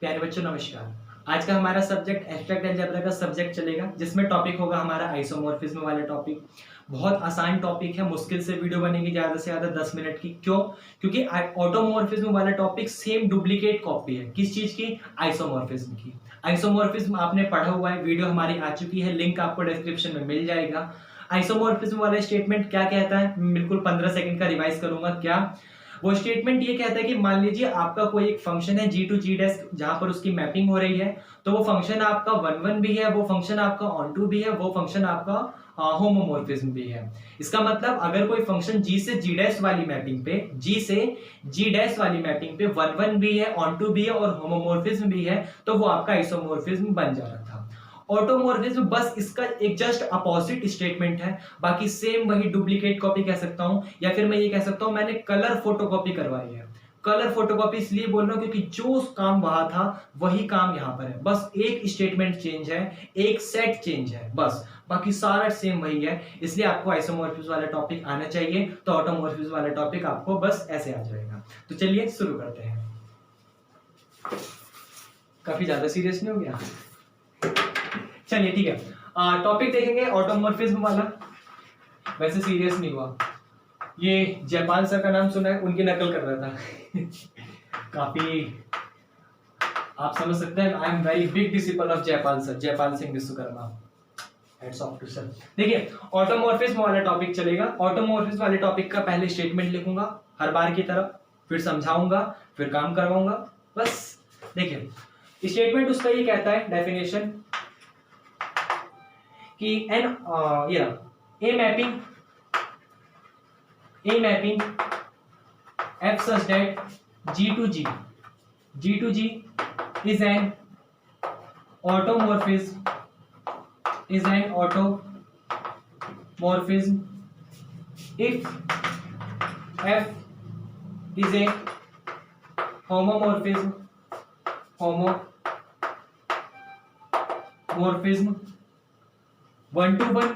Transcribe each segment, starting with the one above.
प्यारे बच्चों नमस्कार। आज का हमारा सब्जेक्ट एब्स्ट्रैक्ट अलजेब्रा का सब्जेक्ट चलेगा, जिसमें टॉपिक होगा हमारा आइसोमॉर्फिज्म वाला टॉपिक। बहुत आसान टॉपिक है, मुश्किल से वीडियो बनेगी ज्यादा से ज्यादा 10 मिनट की। क्यों? क्योंकि ऑटोमॉर्फिज्म वाला टॉपिक सेम डुप्लीकेट कॉपी है। किस चीज की? आइसोमॉर्फिज्म की। आइसोमॉर्फिज्म आपने पढ़ा हुआ है, वीडियो हमारी आ चुकी है, लिंक आपको डिस्क्रिप्शन में मिल जाएगा। आइसोमॉर्फिज्म वाला स्टेटमेंट क्या कहता है? बिल्कुल 15 सेकंड का रिवाइज करूंगा। क्या वो स्टेटमेंट ये कहता है कि मान लीजिए आपका कोई एक फंक्शन है जी टू जी डैश, जहां पर उसकी मैपिंग हो रही है, तो वो फंक्शन आपका वन वन भी है, वो फंक्शन आपका ऑन टू भी है, वो फंक्शन आपका होमोमॉर्फिज्म भी है। इसका मतलब अगर कोई फंक्शन जी से जी डैश वाली मैपिंग पे, जी से जी डैश वाली मैपिंग पे वन वन भी है, ऑन टू भी है और होमोमॉर्फिज्म भी है, तो वो आपका आइसोमॉर्फिज्म बन जा रहा था। ऑटोमॉर्फिज्म बस इसका एक जस्ट अपोजिट स्टेटमेंट है, बाकी सेम वही डुप्लीकेट कॉपी कह सकता हूं, या फिर मैं ये कह सकता हूं मैंने कलर फोटोकॉपी करवाई है। कलर फोटोकॉपी इसलिए बोल रहा हूं क्योंकि जो काम वहां था वही काम यहां पर है, बस एक स्टेटमेंट चेंज है, एक सेट चेंज है बस, बाकी सारा सेम वही है। इसलिए आपको आइसोमॉर्फिज्म वाला टॉपिक आना चाहिए, तो ऑटोमॉर्फिज्म वाला टॉपिक आपको बस ऐसे आ जाएगा। तो चलिए शुरू करते हैं। काफी ज्यादा सीरियस नहीं हो गया? चलिए ठीक है, टॉपिक देखेंगे ऑटोमॉर्फिज्म वाला। वैसे सीरियस नहीं हुआ, ये जयपाल सर का नाम सुना है, उनकी नकल कर रहा था। काफी आप समझ सकते हैं, I am very big disciple of Jaipal sir, Jaipal Singh Vishwakarma. Heads off to sir. देखिए ऑटोमॉर्फिज्म वाला टॉपिक चलेगा। ऑटोमॉर्फिज्म वाले टॉपिक का पहले स्टेटमेंट लिखूंगा हर बार की तरह, फिर समझाऊंगा, फिर काम करवाऊंगा, बस। देखिए स्टेटमेंट उसका ये कहता है, डेफिनेशन कि a mapping f such that g to g is an automorphism if f is a homomorphism one to one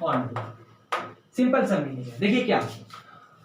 onto. Simple सा मीनिंग है। देखिए क्या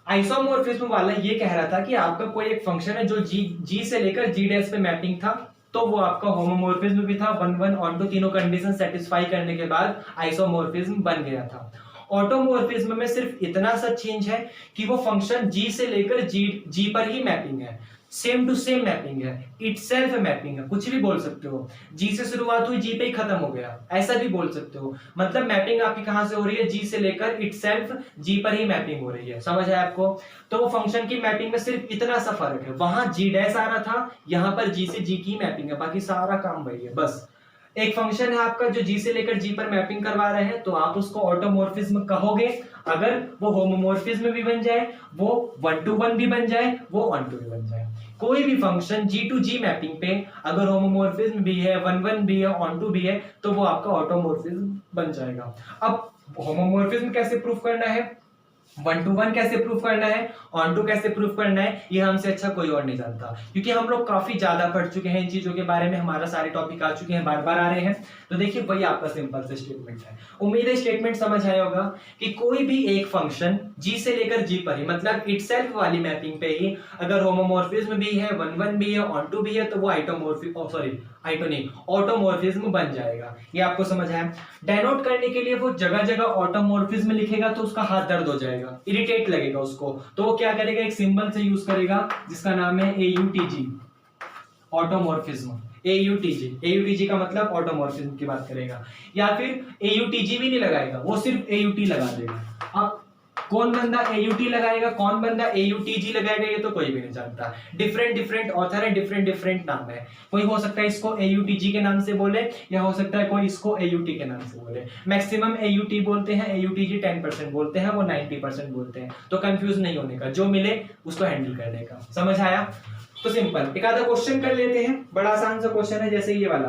आइसोमॉर्फिज्म वाला ये कह रहा था कि आपका कोई एक फंक्शन है जो जी से लेकर जी डैश पे मैपिंग था, तो वो आपका होमोमॉर्फिज्म भी था, वन वन ऑन टू, तीनों कंडीशन सेटिस्फाई करने के बाद आइसोमॉर्फिज्म बन गया था। ऑटोमॉर्फिज्म में सिर्फ इतना सा चेंज है कि वो फंक्शन जी से लेकर जी पर ही मैपिंग है, सेम टू सेम मैपिंग है, इटसेल्फ मैपिंग है, कुछ भी बोल सकते हो। जी से शुरुआत हुई, जी पे ही खत्म हो गया, ऐसा भी बोल सकते हो। मतलब मैपिंग आपकी कहां से हो रही है? जी से लेकर इटसेल्फ जी पर ही मैपिंग हो रही है। समझ आया आपको? तो वो फंक्शन की मैपिंग में सिर्फ इतना सा फर्क है, वहां जी डैश आ रहा था, यहां पर जी से जी की मैपिंग है, बाकी सारा काम वही है। बस एक फंक्शन है आपका जो जी से लेकर जी पर मैपिंग करवा रहे हैं, तो आप उसको ऑटोमॉर्फिज्म कहोगे अगर वो होमोमॉर्फिज्म भी बन जाए, वो वन टू वन भी बन जाए, वो ऑन टू भी बन जाए। कोई भी function G to G mapping पे अगर होमोमॉर्फिज्म भी है, वन वन भी है, ऑन टू भी है, तो वो आपका ऑटोमॉर्फिज्म बन जाएगा। अब होमोमॉर्फिज्म कैसे प्रूफ करना है, वन टू वन कैसे प्रूफ करना है, ऑन टू कैसे प्रूफ करना है, ये हमसे अच्छा कोई और नहीं जानता, क्योंकि हम लोग काफी ज्यादा पढ़ चुके हैं इन चीजों के बारे में, हमारा सारे टॉपिक आ चुके हैं, बार बार आ रहे हैं। तो देखिए वही आपका सिंपल से स्टेटमेंट है। उम्मीद है स्टेटमेंट समझ आया होगा कि कोई भी एक फंक्शन जी से लेकर जी पर ही, मतलब इटसेल्फ वाली मैपिंग पे ही अगर होमोमॉर्फिज्म भी है, वन वन भी है, ऑन टू भी है, तो वो ऑटोमॉर्फिज्म बन जाएगा। ये आपको समझ आया? डेनोट करने के लिए वो जगह जगह ऑटोमॉर्फिज्म लिखेगा तो उसका हाथ दर्द हो जाएगा, इरिटेट लगेगा उसको, तो वो क्या करेगा, एक सिंबल से यूज करेगा जिसका नाम है AUTG, ऑटोमॉर्फिज्म। AUTG का मतलब ऑटोमॉर्फिज्म की बात करेगा, या फिर AUTG भी नहीं लगाएगा, वो सिर्फ AUT लगा देगा। अब कौन बंदा AUT लगाएगा, कौन बंदा AUTG लगाएगा, ये तो कोई भी नहीं जानता। डिफरेंट ऑथर है, डिफरेंट नाम है। कोई हो सकता है इसको AUTG के नाम से बोले, या हो सकता है कोई इसको AUT के नाम से बोले। मैक्सिमम AUT बोलते हैं, AUTG 10% बोलते हैं, वो 90% बोलते हैं। तो कंफ्यूज नहीं होने का, जो मिले उसको हैंडल करने का। समझ आया? तो सिंपल एक आधा क्वेश्चन कर लेते हैं, बड़ा आसान सा क्वेश्चन है, जैसे ये वाला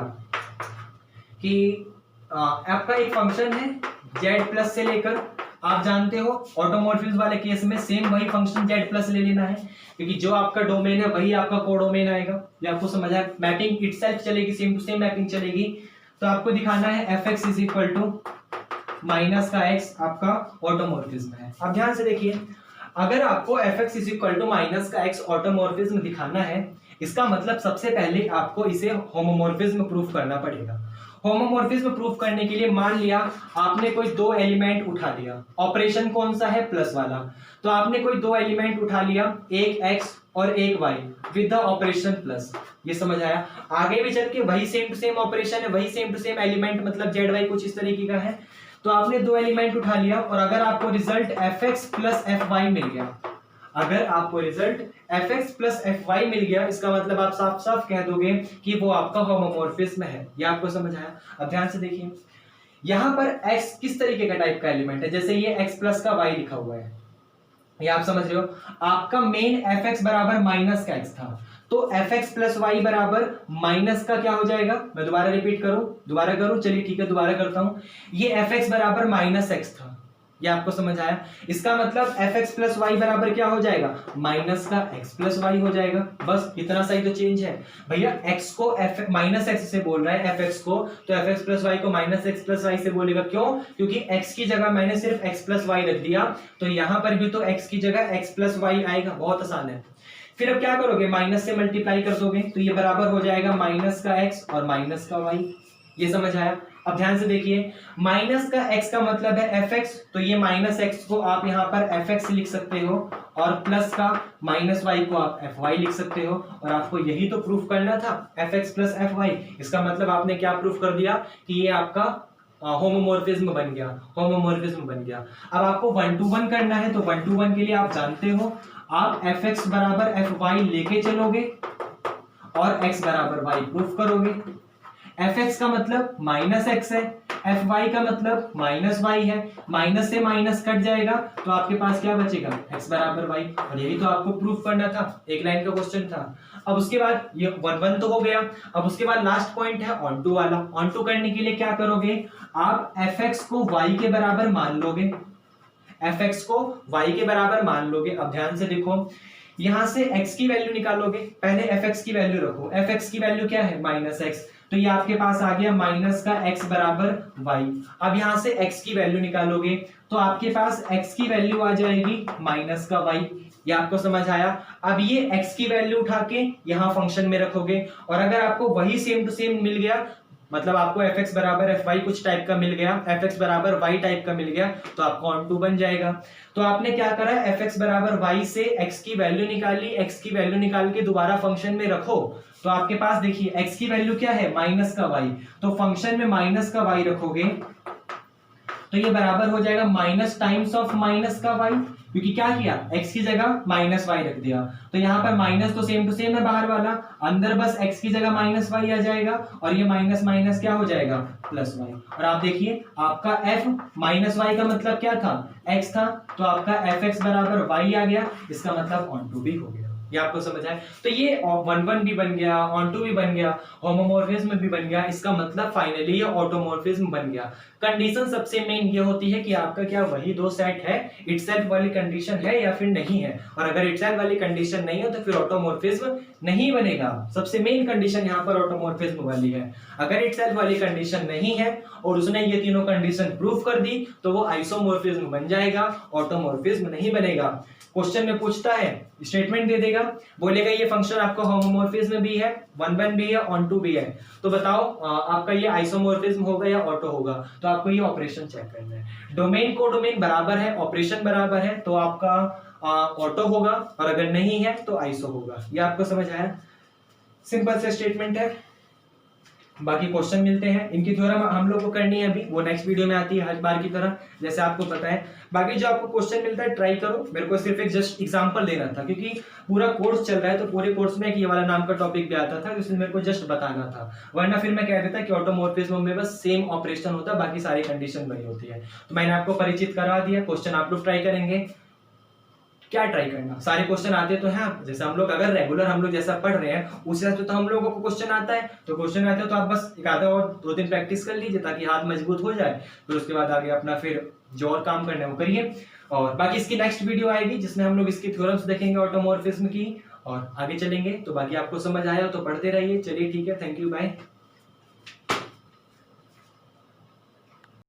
कि आपका एक फंक्शन है z प्लस से लेकर, आप जानते हो ऑटोमॉर्फिज्म वाले केस में सेम वही फंक्शन z प्लस ले लेना है, क्योंकि जो आपका डोमेन है वही आपका कोडोमेन आएगा। ये आपको समझ आया? मैपिंग इटसेल्फ चलेगी, सेम टू सेम मैपिंग चलेगी। तो आपको दिखाना है fx is equal to minus का x आपका ऑटोमॉर्फिज्म है। अब ध्यान से देखिए, अगर आपको fx is equal to minus का x ऑटोमॉर्फिज्म दिखाना है, इसका मतलब सबसे पहले आपको इसे होमोमॉर्फिज्म प्रूफ करना पड़ेगा। होमोमॉर्फिज्म प्रूफ करने के लिए मान लिया आपने कोई दो एलिमेंट उठा लिया, ऑपरेशन कौन सा है, प्लस वाला, तो आपने कोई दो एलिमेंट उठा लिया, एक x और एक y with the operation plus. ये समझ आया? आगे भी चल के वही सेम टू सेम ऑपरेशन है, वही सेम टू सेम एलिमेंट, मतलब z y कुछ इस तरीके का है। तो आपने दो एलिमेंट उठा लिया और अगर आपको रिजल्ट fx प्लस fy मिल गया, अगर आपको रिजल्ट fx प्लस fy मिल गया, इसका मतलब आप साफ साफ कह दोगे कि वो आपका होमोमॉर्फिज्म है। ये आपको समझ आया? अब ध्यान से देखिए, यहां पर x किस तरीके का टाइप का एलिमेंट है, जैसे ये x प्लस का y लिखा हुआ है, ये आप समझ रहे हो। आपका मेन fx बराबर माइनस का x था, तो fx प्लस y बराबर माइनस का क्या हो जाएगा, मैं दोबारा रिपीट करूं, दोबारा करूं, चलिए ठीक है दोबारा करता हूं। ये fx बराबर माइनस x था, ये आपको समझ आया? इसका मतलब fx प्लस y बराबर क्या हो जाएगा, माइनस का x प्लस y हो जाएगा। बस इतना सही तो चेंज है भैया, x को माइनस x से बोल रहा है fx को, तो fx प्लस y को माइनस x प्लस y से बोलेगा। क्यों? क्योंकि x की जगह मैंने सिर्फ x प्लस y रख दिया, तो यहां पर भी तो x की जगह x प्लस y आएगा। बहुत आसान है। फिर अब क्या करोगे, माइनस से मल्टीप्लाई कर दोगे, तो ये बराबर हो जाएगा माइनस का x और माइनस का y। ये समझ आया? अब ध्यान से देखिए, माइनस का x का मतलब है fx, तो ये माइनस x को आप यहां पर fx लिख सकते हो और प्लस का माइनस y को आप fy लिख सकते हो। और आपको यही तो प्रूफ करना था, fx प्लस fy। इसका मतलब आपने क्या प्रूफ कर दिया कि ये आपका होमोमॉर्फिज्म बन गया, होमोमॉर्फिज्म बन गया। अब आपको 1 to 1 करना है, तो 1 to 1 के लिए आप जानते हो, आप fx बराबर fy लेके चलोगे और x बराबर y प्रूफ करोगे। fx का मतलब माइनस x है, fy का मतलब माइनस y है, माइनस से माइनस कट जाएगा, तो आपके पास क्या बचेगा, x बराबर y। और यही तो आपको प्रूफ करना था, एक लाइन का क्वेश्चन था। अब उसके बाद ये 1 तो हो गया। अब उसके बाद लास्ट पॉइंट है ऑन टू वाला। ऑन टू करने के लिए क्या करोगे, आप fx को y के बराबर मान लोगे, fx को y के बराबर मान लोगे। अब ध्यान से देखो, यहां से x की वैल्यू निकालोगे, पहले fx की वैल्यू रखो, fx की वैल्यू क्या है, माइनस x, तो ये आपके पास आ गया माइनस का x बराबर y। अब यहां से x की वैल्यू निकालोगे, तो आपके पास x की वैल्यू आ जाएगी माइनस का y। ये आपको समझ आया? अब ये x की वैल्यू उठा के यहां फंक्शन में रखोगे, और अगर आपको वही सेम टू सेम मिल गया, मतलब आपको fx बराबर fy कुछ टाइप का मिल गया, fx बराबर y टाइप का मिल गया, तो आपको ऑन टू बन जाएगा। तो आपने क्या करा, fx बराबर y से x की वैल्यू निकाली, x की वैल्यू निकाल के दोबारा फंक्शन में रखो, तो आपके पास देखिए x की वैल्यू क्या है, माइनस का y, तो फंक्शन में माइनस का y रखोगे, तो ये बराबर हो जाएगा माइनस टाइम्स ऑफ माइनस का y, क्योंकि क्या किया, x की जगह माइनस y रख दिया, तो यहाँ पर माइनस तो सेम टू सेम है बाहर वाला, अंदर बस x की जगह माइनस y आ जाएगा, और ये माइनस माइनस क्या हो जाएगा, प्लस y। और आप देखिए आपका f माइनस y का मतलब क्या था, x था, तो आपका fx बराबर y आ गया, इसका मतलब ऑन टू भी हो गया। ये आपको समझ आए? तो ये 1 भी बन गया, ऑन टू भी बन गया, होमोमॉर्फिज्म भी बन गया, इसका मतलब फाइनली ये ऑटोमॉर्फिज्म बन गया। कंडीशन सबसे मेन ये होती है कि आपका क्या वही दो सेट है, इटसेल्फ वाली कंडीशन है या फिर नहीं है, और अगर इटसेल्फ वाली कंडीशन नहीं है तो फिर ऑटोमॉर्फिज्म नहीं बनेगा। सबसे मेन कंडीशन यहाँ पर ऑटोमॉर्फिज्म वाली है। अगर इटसेल्फ वाली कंडीशन नहीं है और उसने ये तीनों कंडीशन प्रूफ कर दी, तो वो आइसोमॉर्फिज्म बन जाएगा, ऑटोमॉर्फिज्म नहीं बनेगा। क्वेश्चन में पूछता है, स्टेटमेंट दे देगा, बोलेगा ये फंक्शन आपका होमोमॉर्फिज्म भी है, 1 भी है, ऑन टू भी है, तो बताओ आपका ये आइसोमॉर्फिज्म होगा या ऑटो होगा। तो आपको ये ऑपरेशन चेक करना है, डोमेन को डोमेन बराबर है, ऑपरेशन बराबर है, तो आपका ऑटो होगा, और अगर नहीं है तो आइसो होगा। ये आपको समझ आया? सिंपल से स्टेटमेंट है। बाकी क्वेश्चन मिलते हैं, इनकी थ्योरम हम लोग को करनी है अभी, वो नेक्स्ट वीडियो में आती है हर बार की तरह, जैसे आपको पता है। बाकी जो आपको क्वेश्चन मिलता है ट्राई करो। मेरे को सिर्फ एक जस्ट एग्जांपल देना था, क्योंकि पूरा कोर्स चल रहा है, तो पूरे कोर्स में एक ये वाला नाम का टॉपिक भी आता था, जिसमें मेरे को जस्ट बताना था, वरना फिर मैं कह देता कि ऑटोमॉर्फिज्म में बस सेम ऑपरेशन होता है, बाकी सारी कंडीशन वही होती है। तो मैंने आपको परिचित करवा दिया, क्वेश्चन आप लोग ट्राई करेंगे। क्या ट्राई करना, सारे क्वेश्चन आते तो हैं, जैसे हम लोग अगर रेगुलर हम लोग जैसा पढ़ रहे हैं उस हिसाब से तो हम लोगों को क्वेश्चन आता है, तो क्वेश्चन आते हैं तो आप बस एक आधा और 2 दिन प्रैक्टिस कर लीजिए ताकि हाथ मजबूत हो जाए, फिर उसके बाद आगे अपना फिर जो और काम करना है वो करिए। और बाकी इसकी नेक्स्ट वीडियो आएगी जिसमें हम लोग इसकी थ्योरम्स देखेंगे ऑटोमॉर्फिज्म की, और आगे चलेंगे। तो बाकी आपको समझ आया तो पढ़ते रहिए। चलिए ठीक है, थैंक यू, बाय।